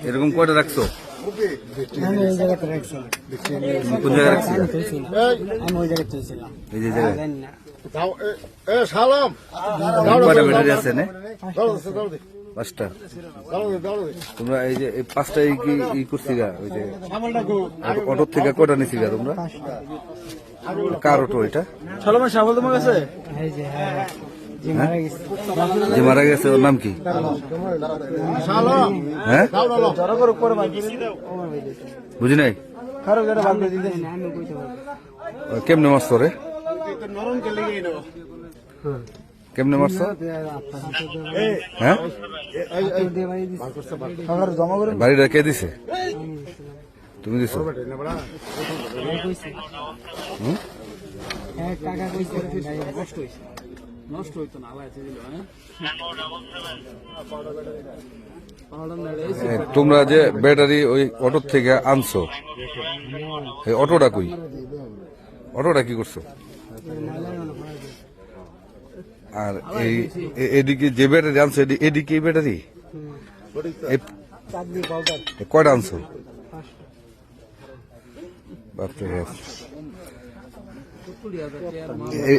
এরকম কয়টা রাখছো? কোন জায়গায় রাখছি? এই যে জায়গায় কয়টা ব্যাটারি আছে? পাঁচটা। তোমরা এই যে পাঁচটা কি করছি গা? ওই যে অটোর থেকে কয়টা নিছি গা তোমরা? কার অটো এটা? তোমার কাছে যে মারা গেছে ওর নাম কি? হ্যাঁ বুঝি নাই। কেমনে মারছ রে? কেমনে মারছ? হ্যাঁ বাড়িটা কে দিছে? তুমি দিছো? তোমরা যে ব্যাটারি ওই অটোর থেকে আনছো, এই অটোটা কই? অটোটা কি করছো? আর এই এদিকে যে ব্যাটারি আনছো এদিকে এই ব্যাটারি কয়টা আনছো?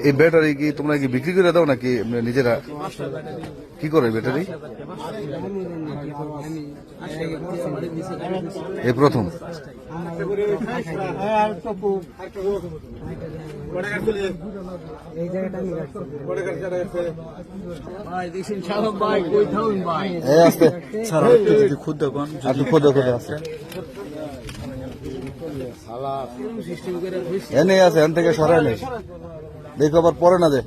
এই ব্যাটারি কি তোমরা কি বিক্রি করে দাও নাকি নিজেরা কি করে ব্যাটারি? এই প্রথম এনে আছে এন থেকে সরাই নেই, দেখো আবার পরে না যে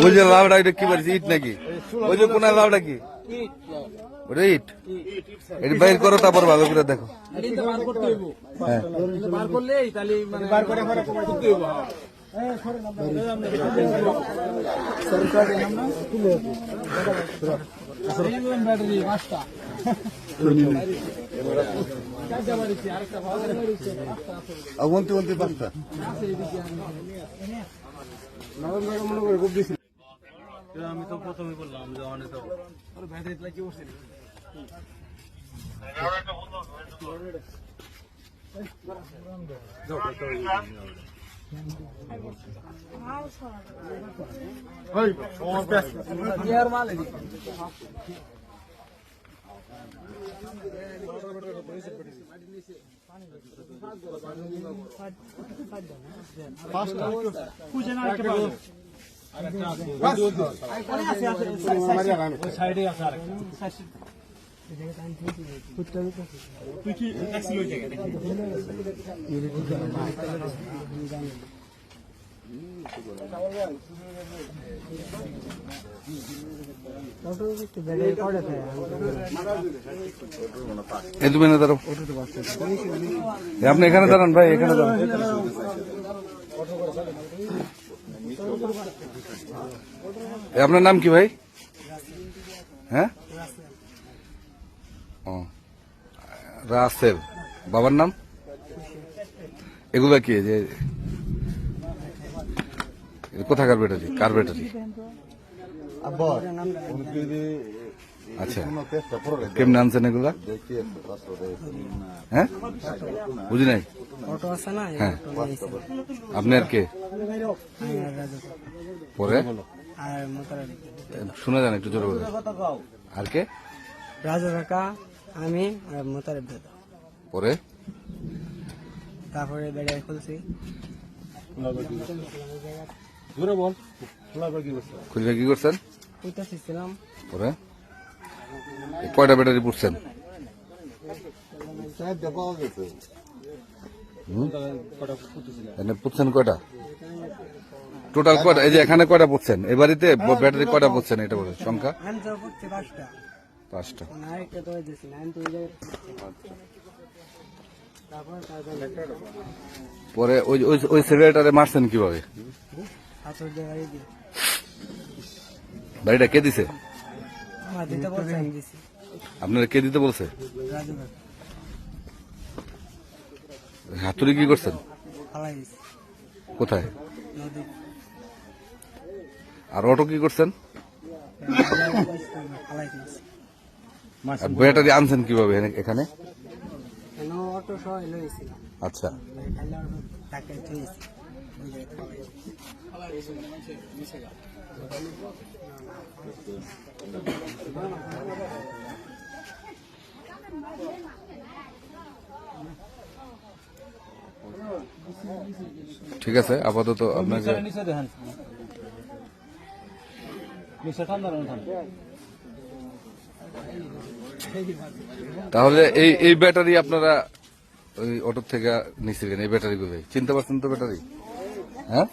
ওই যে লাউডা এটা কি বলছি ইট নাকি? ওই যে কোন লাউডা কি ওটা ইট? এটা বাইর করো তারপর ভালো করে দেখো। হ্যাঁ পাঁচটা আমি তো প্রথমে বললাম যে অনেক ব্যাটারি কি করছি তুই কি ট্যাক্সি লই জায়গা আপনি এখানে দাঁড়ান ভাই, এখানে দাঁড়ান। আপনার নাম কি ভাই? হ্যাঁ রাসেল। বাবার নাম? এগুলা কি যে কোথাকার ব্যাটারি? কার ব্যাটারি? আচ্ছা কেমনে আনছেন এগুলা? হ্যাঁ বুঝি নাই। হ্যাঁ আপনি আর কে? পরে শুনে যান একটু জোরে বলে। আর কে? রাজু কাকা, আমি আর মোতারেব দাদা। পরে তারপরে বেড়ে খুলছি। খুঁজে কি করছেন? ছিলাম। পরে কয়টা ব্যাটারি পুড়ছেন? পুড়ছেন কয়টা? টোটাল কয়টা? এই যে এখানে কয়টা পুড়ছেন? এই বাড়িতে ব্যাটারি কয়টা পুড়ছেন এটা বলে সংখ্যা? 5টা। না একটা তো দিছি না, আমি তো ওই জায়গায় তারপর পরে ওই ওই ওই ছেলেটারে মারছেন কিভাবে? হাতের জায়গায় দিই বাড়িটা কে দিছে? আমার দিতে বলছে, আমি দিছি। আপনারা কে দিতে বলছে? রাজু ভাই হাতুড়ি কি করছেন? ফালাই দিছি কোথায়? নদী। আর অটো কি করছেন? ফালাই দিয়েছি। আর ব্যাটারি আনছেন কিভাবে এখানে? কেন অটো সহ এলো এসেছিলাম, আচ্ছা, খাইলে অটো তাকে থুয়েছি ওই জায়গায় ফালাই ঠিক আছে। আপাতত আপনাকে তাহলে এই এই ব্যাটারি আপনারা ওই অটো থেকে নিচ্ছিলেন, এই ব্যাটারি গুলো চিনতে পারছেন তো ব্যাটারি? হ্যাঁ,